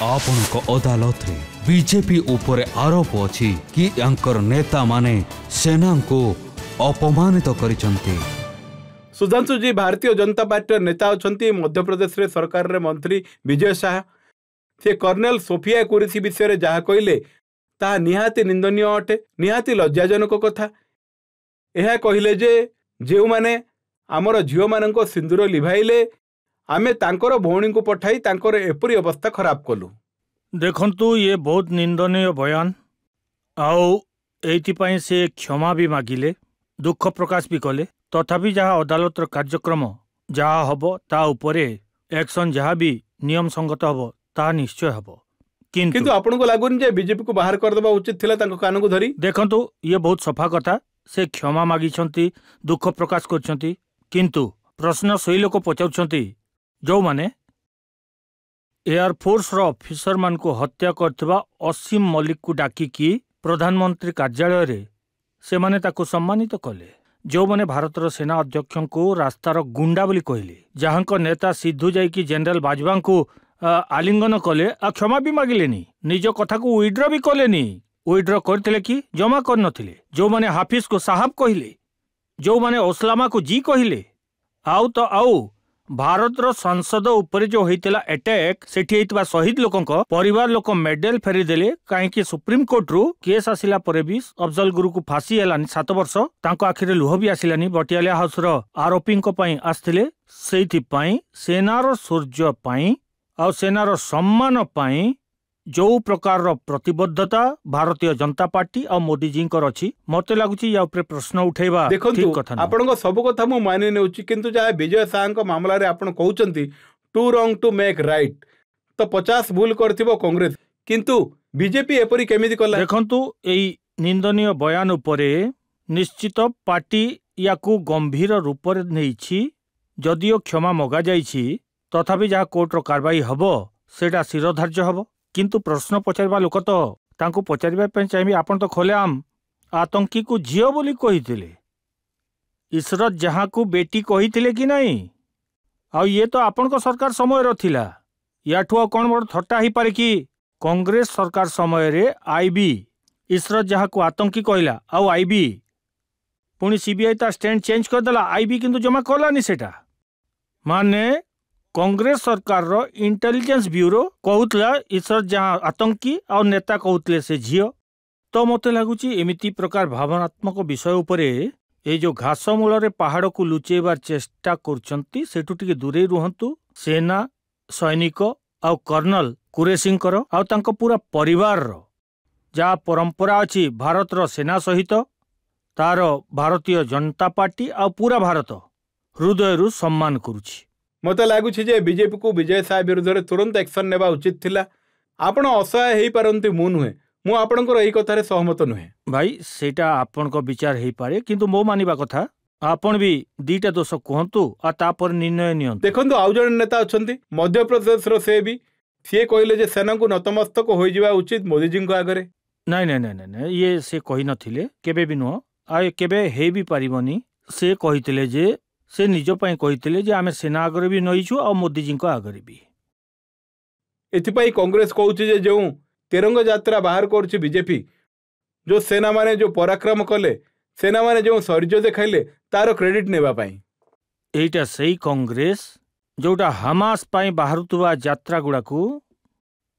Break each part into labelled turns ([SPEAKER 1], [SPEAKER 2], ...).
[SPEAKER 1] आपणक अदालत रे बीजेपी उपरे आरोप अछि कि यांकर नेता माने सेना को अपमानित करिसंती।
[SPEAKER 2] सुधांशु जी भारतीय जनता पार्टी नेता अच्छा मध्य प्रदेश रे सरकार रे मंत्री विजय शाह से कर्नेल सोफिया कुरेशी विषय जहाँ कहले ताहा निहाती निंदनीय अटे, निहाती लज्जाजनक कथा। यह कहले जे जो माने आमर झील मान सिंदूर लिभाइले आमे तांकर भौणी को पठाई तांकर एपरी अवस्था खराब कलु।
[SPEAKER 3] देखंतु ये बहुत निंदनीय बयान आउ एइथिपाई से क्षमा भी मागिले, दुख प्रकाश भी कले। तथापि जहाँ अदालतर कार्यक्रम जहाँ हब ता उपरे एक्शन जहाँ भी नियम संगत हब ता निश्चय हब। किंतु
[SPEAKER 2] आपन को लागुन जे बीजेपी को बाहर कर देबा उचित थिला तांको कान को धरी।
[SPEAKER 3] देखंतु ये बहुत सफा कथा, से क्षमा मागिछंती, दुख प्रकाश करछंती। किंतु प्रश्न सही लोक पचाउछंती जो माने एयरफोर्स रो ऑफिसर मान को हत्या करथिबा असीम मलिक को डाकी की प्रधानमंत्री कार्यालय रे से माने ताको सम्मानित कले, जो माने भारतर सेना अध्यक्ष को रास्तार गुंडा बोली कहले, जहां को नेता सिद्धू जाई की जनरल बाजवा को आलिंगन कले आ क्षमा भी मागिलेनी, निज कथा को विड्रॉ भी कलेनी। विड्रॉ करथिले कि जमा कर नथिले, जो माने हाफिज को साहब कहले, जो माने ओस्लामा को जी कहले। आउ तो आउ भारतर संसद उपरे जो होइतिला अटैक सेठी हेतिबा शहीद लोकंक परिवार लोक मेडल फेरी देले, काहेकि सुप्रीम कोर्ट रु केस आसिला परे भी अफजल गुरु को फांसी हेलानी 7 वर्ष, तांको आखिरे लुह भी आसिलानी। बटियालिया हाउस रो आरोपी को पई आस्थिले, सेठी पई सेनार सूर्य पई आ सेनार सम्मान पई जो प्रकार प्रतिबद्धता भारतीय जनता पार्टी और मोदी जी अच्छी मत लगुच प्रश्न उठेबा ठीक कथा।
[SPEAKER 2] आपन सब कथा मु मानि नेउची, किंतु जहाँ विजय शाह मामला रे आपन कहउचंती two wrong to make right, तो 50 भूल करथिबो कांग्रेस, किंतु बीजेपी एपरी केमिति कला।
[SPEAKER 3] देखंतु एई निंदनीय बयान उपरे निश्चित पार्टी याकू गंभीर रूप रे नेइछि, जदियो क्षमा मगा जाइछि तथापि जहाँ कोर्ट रो कार्रवाई हबो सेटा शिरोधार्य हबो। किंतु प्रश्न पचारवा लोक तो तांको पचारिबा पे चाहिए, आपन तो खोलेआम आतंकी को झियो बोली कहिथिले, इशरत जहाँ को बेटी कहिथिले कि नहीं। आ ये तो आपन को सरकार समय रथिला, याठुआ कौन बड़ थट्टा ही पारे कि कांग्रेस सरकार समय रे आईबी इशरत जहाँ को आतंकी कहला, आउ आईबी पुणी सीबीआई ता स्टैंड चेंज कर देला, आईबी किंतु जमा करलानी सेटा। माने कांग्रेस सरकार रो इंटेलिजेंस ब्यूरो कहूतला इशरत जहाँ आतंकी और नेता कहूतले से झियो। तो मते लागुची एमिति प्रकार भावनात्मक विषय उपरे ए जो घास मूल रे पहाड़ को लुचेबार चेष्टा करछंती सेठु टिके दूरे रुहंतु। सेना सैनिक और कर्नल कुरेशी और तांको पूरा परिवार रो जहाँ परंपरा अच्छी भारत रो सेना सहित तार भारतीय जनता पार्टी और पूरा भारत हृदय रु सम्मान करुछि।
[SPEAKER 2] मत लगुच बीजेपी को विजय शाह विरुद्ध में तुरंत एक्शन नेबा उचित थिला। आपण असहाय हो पारंती मु नुहे, मु आपणकर एही कथारे सहमत नुहे
[SPEAKER 3] भाई, सेटा आपन को विचार हे पारे, किंतु मो मानिबा कथा आपण भी दीटा दोष कहंतु आ तापर निर्णय नियंतु।
[SPEAKER 2] देखंतु आउ जण नेता अछंती मध्य प्रदेश रो, से भी सी कहले जे सेना को नतमस्तक हो जावा उचित मोदी जी को आगरे।
[SPEAKER 3] नहीं नहीं नहीं नहीं, ये से कहि नथिले, केबे भी नुह आ केबे हे भी पारिबनी। से कहितले जे से निज पई कहितले जे आमे सेना आगरे भी नइछु और मोदी जी को आगरे भी।
[SPEAKER 2] एथिपाई कांग्रेस कहउछि जे जो तिरंगा यात्रा बाहर करछि बीजेपी, जो सेना माने जो पराक्रम कले, सेना माने जो शौर्य देखाइले तार क्रेडिट नेबा पई।
[SPEAKER 3] एइटा सही कांग्रेस जोटा हमास पई बाहरुतुवा यात्रा गुडा को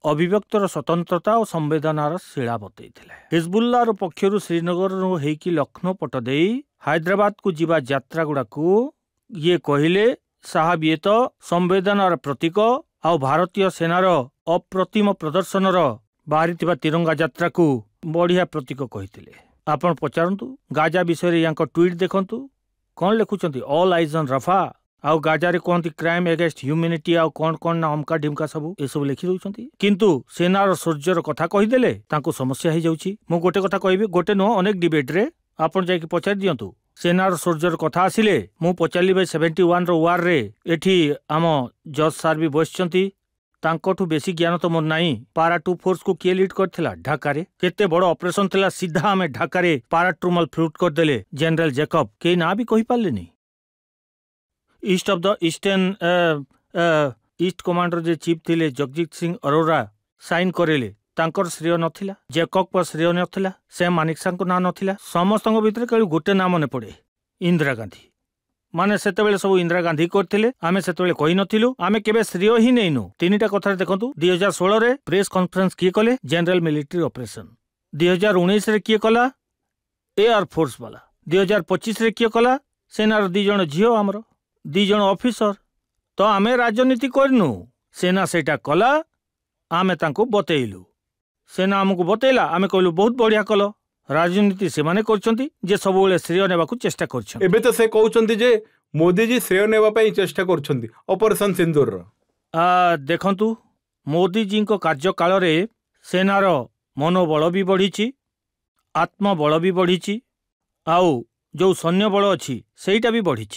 [SPEAKER 3] अभिव्यक्तर स्वतंत्रता और संवेदनार शिला बतैथिले। हिजबुल्लाह रो पक्षरु श्रीनगर रो हेकी लखनऊ पट देई हैदराबाद को जीवा यात्रा गुडा को ये कहले साहब ये तो संवेदनार प्रतीक और भारतीय सेनार अप्रतिम प्रदर्शनर बाहरी तिरंगा यात्रा को बढ़िया प्रतीक कहिथिले। आपण पचारंतु गाजा विषय यांको ट्वीट देखंतु कौन लिखुचंती, ऑल आइज ऑन रफा आउ गाजा रे कहंती क्राइम अगेंस्ट ह्यूमैनिटी आउ कौन कौन ना अमका ढिमका सब ए सब लिखि दउचंती, किंतु सेनार सूर्यर कथा कहिदेले तांको समस्या हे जाउची। मु गोटे कथा कहबी, गोटे नो अनेक डिबेट रे आपण जाई कि पचार दियंतु। सेनार सूर्यर कथा आसिले मु पचारली भाई 71 रो वार रे एठी आम जज सार भी बसचंती, तांकोठु बेसी ज्ञान तो मोर नाही। पारा 2 फोर्स को किए लीड करथिला ढाका रे, केते बड़ ऑपरेशन थिला, सीधा हमें ढाका रे पारा ट्रुमल फ्लूट कर देले जनरल जैकब, के ना भी कहि पारलेनी। East of the eastern east commander जे चीफ थिले जगजीत सिंह अरोरा, साइन करेले तांकर श्रेय नथिला, जैकब श्रेय नथिला, सैम मानेकशॉ ना नथिला। समस्त भितर केवल गोटे नाम मन पड़े, इंदिरा गांधी। माने सेतेबेले सब इंदिरा गांधी करथिले, आमे सेतेबेले कहि नथिलु, आमे केबे श्रेय ही नैनु। तीनटा कथा देखंतु, 2016 रे प्रेस कॉन्फ्रेंस किए कले, जनरल मिलिट्री ऑपरेशन। 2019 रे किए कला, एयर फोर्स वाला। 2025 रे किए कला, सेनार 2 जण झियो, आमर 2 जण ऑफिसर। तो आमे राजनीति करनु, सेना सेटा कला, आमे तांको बतेइलु। सेना हमको बतेला, आमे कहलु बहुत बढ़िया कल। राजनीति से माने करछंती जे सबुले श्रेय नेबाकू चेष्टा करछन।
[SPEAKER 2] एबे तो से कहउछंती जे मोदी जी श्रेय नेबा पई चेष्टा करछंती ऑपरेशन सिंदूर रो।
[SPEAKER 3] देखंतु, मोदी जी को कार्यकाल रे सेनार मनोबल भी बढ़ी, आत्मबल भी बढ़ी, आउ जो सैन्य बल अच्छी सेटा भी बढ़ी।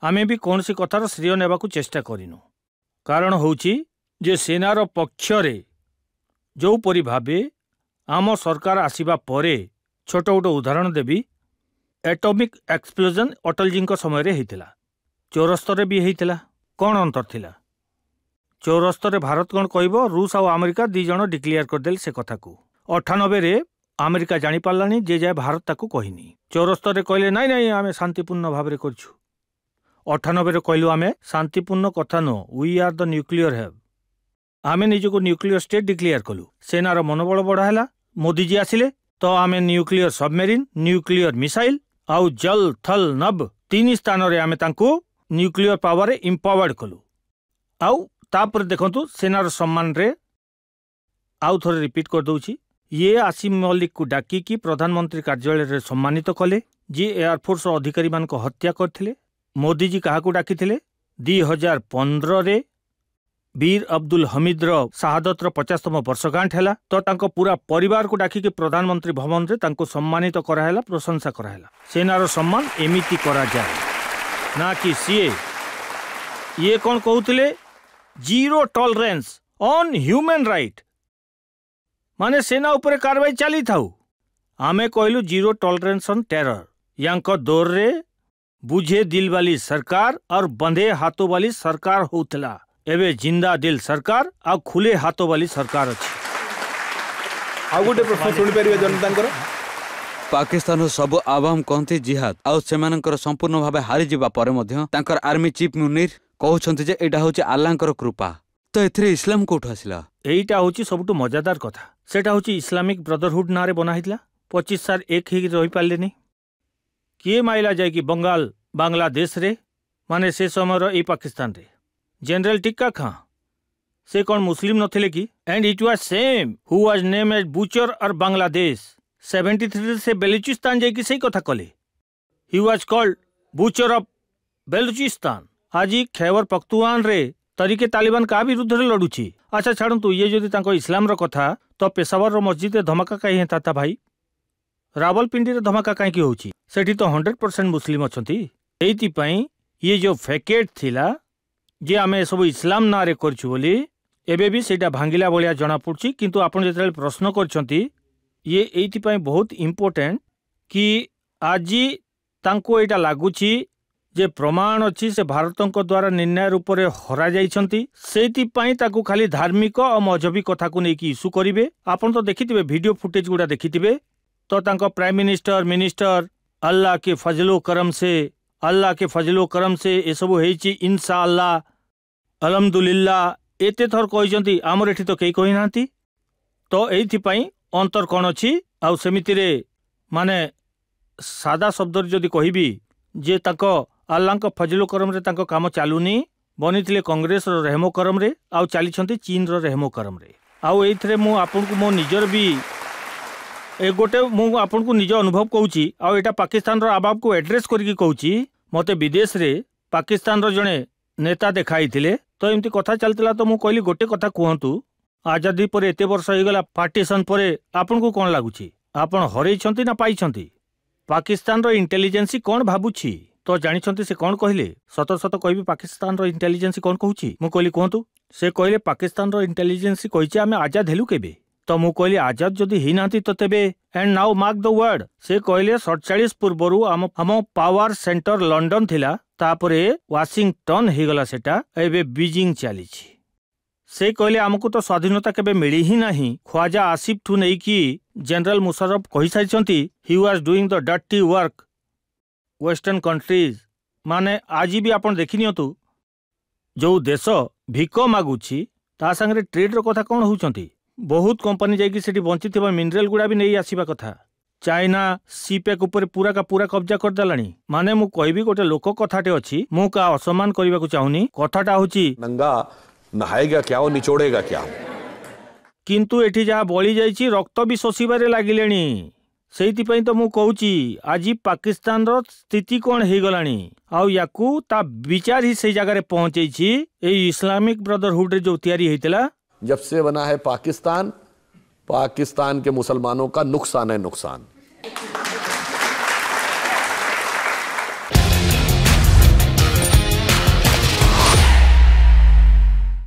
[SPEAKER 3] आमे भी कौन सी कथार श्रेय नेबाकू चेष्टा करिनु। कारण होउची जे सेनार पक्ष रे जो परि भाबे आम सरकार आसीबा परे, छोट गोटे उदाहरण देवी, एटॉमिक एक्सप्लोजन अटल जी समय रे हेतिला, 74 भी हेतिला। कौन अंतर थिला? 74 भारत कौन कहब, रूस और अमेरिका 2 जण डिक्लेयर करदेल से कथा को। 98 रे अमेरिका जानी पार्लानी, जे जाए भारत ताकू कहिनी। 74 कहले नाई नाई आमे शांतिपूर्ण भाव में करछु। 98 कहलु आमे शांतिपूर्ण कथा no, we are the nuclear have. आमे निजको न्यूक्लियर स्टेट डिक्लेयर कलु। सेनार मनोबल बढ़ाला, मोदी जी आसिले तो आमे न्यूक्लियर सबमेरिन, न्यूक्लियर मिसाइल आउ जल थल नभ 3 स्थान रे आमे तांको न्यूक्लियर पावर इंपावर्ड कलु। आउ तापर देखंतु सेनार सम्मान रे आउ थोड़े रिपीट कर दउची, ये आसिम मलिक को डाकी की प्रधानमंत्री कार्यालय रे सम्मानित कले, जी एयरफोर्स अधिकारी मान को हत्या करथिले। मोदी जी कहा डाकी 2015 रे वीर अब्दुल हमीद शहादत 50तम वर्षगांठ है, तो तांको पूरा परिवार को डाकी प्रधानमंत्री भवन रे तांको सम्मानित कराला, प्रशंसा कराला। सेनार सम्मान एमिति करा जाए ना कि सीए ये कौन कहते, zero tolerance on human right, माने सेना उपरे कार्रवाई चली थाउ। आमे कहलु जीरो टॉलरेंस ऑन टेरर। यांको दौर रे बुझे दिल वाली सरकार और बंधे हाथों वाली सरकार होतला, एबे जिंदा दिल सरकार आ खुले हाथों वाली सरकार अछि।
[SPEAKER 2] आ गोटे प्रश्न सुनि परिबे जनतांकर,
[SPEAKER 1] पाकिस्तान सब आवाम कहती जिहाद आउ सेमानकर संपूर्ण भाव हारी जिबा परे मध्य तांकर आर्मी चीफ मुनीर कहउछंती जे एटा होची अल्लाहकर कृपा। तो एथरे इस्लाम कोठु आसिला? एटा
[SPEAKER 3] होची सबटु मजादार कथा। सेटा होची इस्लामिक ब्रदरहुड नारे बना हितला। 25 साल एक ही रही पारले नहीं। किए माइला जाए कि बंगाल बांग्लादेश रे, माने से समय ए पाकिस्तान रे जनरल टिक्का खां से कौन मुस्लिम नथिले कि? And it was same who was name as butcher और बांग्लादेश 73 से बेलूचिस्तान जाए कि सही कथा कले। He was called butcher of Balochistan. आज खैबर पख्तूनख्वा रे तरीके तालिबान का विरुद्ध लड़ुची। अच्छा छाड़ू, ये जदि तांको इस्लाम रो कथा, तो पेशावर रो मस्जिद रे धमाका कहीं हेता भाई, रावलपिंडी रे धमाका कहीं होची? सेठी तो 100% मुस्लिम अछंती। एइति पई ये जो फैकेट थिला जे आमे सब इस्लाम ना रे करछु बोली, एबे भी सेटा भांगिला बलिया जना पड़छि। किंतु आपण जेतले प्रश्न करछंती, ये एइति पई बहुत इंपोर्टेंट कि आजी तांको एटा लागुछि जे प्रमाण अछि से भारतक द्वारा निर्णय रूप में हरा जाइछंती। सेति पई ताकू खाली धार्मिक और मजहबी कथा को लेकिन इश्यू करिवे। आपण तो देखिथिबे वीडियो फुटेज गुडा देखिथिबे, तो तांको प्राइम मिनिस्टर मिनिस्टर अल्लाह के फजलो करम से, अल्लाह के फजलो करम से ए सब हेछि इंशाअल्लाह अल्हम्दुलिल्लाह एते थर कहिसंती। आमर एठी तो केही कहि नांती। तो एइथि पई अंतर कोन अछि? आ सेमिति रे माने सादा शब्द जदि कहिबी जे ताको अल्लाह का फजलो करम रे तांको काम चालुनी, बनिथिले कांग्रेस रो रहमो करम रे, आउ चाली छंती चीन रो रहमो करम रे। आउ एइथरे मु आपनको मो निजर भी ए गोटे मु आपनको निज अनुभव कहूची। आउ एटा पाकिस्तान रो अभाव को एड्रेस करके कहूची। मते विदेश रे पाकिस्तान रो जणे नेता देखाई थिले, तो एमती कथा चलतिला। तो मु कहली गोटे कथा कहंतु, आजादी पर एते वर्ष हो गला, पार्टीशन परे आपनको कोन लागुची? आपण हरई छंती ना पाई छंती? पाकिस्तान रो इंटेलिजेंसी कोन भाबुची? तो जानी छंती से कोन कहले? सत सत कहबी पाकिस्तान रो इंटेलिजेंसी कोन कहूची? मु कहली कहंतु। से कहले पाकिस्तान रो इंटेलिजेंसी कहिचे आमे आजाद हेलु केबे? तो मु कहली आजाद जदि ही नांती तो तेबे and now mark the word. से कहले 47 पूर्वरु हम पावर सेंटर लंडन थिला, तापरे वाशिंगटन हे गला, सेटा एबे बीजिंग चलीछि। से कहले आमको तो स्वाधीनता केबे मिली ही नहीं। ख्वाजा आसिफ ठू नहीं कि जनरल मुशर्रफ कही सारी he was doing the dirty work western countries. माने आज भी आपण देखि नियंतु जो देश भिक मागुछि ता संगे ट्रेड रो कथा कौन होउचंती। बहुत कंपनी जाइकी सेठी बंची थिबा मिनरल गुड़ा भी नहीं आसीबा कथा। चाइना सीपेक ऊपर पूरा का पूरा कब्जा कर देलानी। माने मु कहबी गोटे लोक कथाटे अछि, मु का असम्मान करबा को चाहुनी। कथाटा होछि
[SPEAKER 4] नंगा नहाएगा क्या और निचोड़ेगा क्या।
[SPEAKER 3] किंतु एठी जहा बळी जाइछि रक्त भी शोषिबारे लागिलेनी। सेइथिपई तो मु कहूछि आज पाकिस्तान रो स्थिति कोन हे गलानी आउ याकू ता विचार ही से जगह रे पहुंचैछि। ए इस्लामिक ब्रदरहुड रे जो तैयारी हेतला
[SPEAKER 4] जब से बना है पाकिस्तान, पाकिस्तान के मुसलमानों का नुकसान है नुकसान।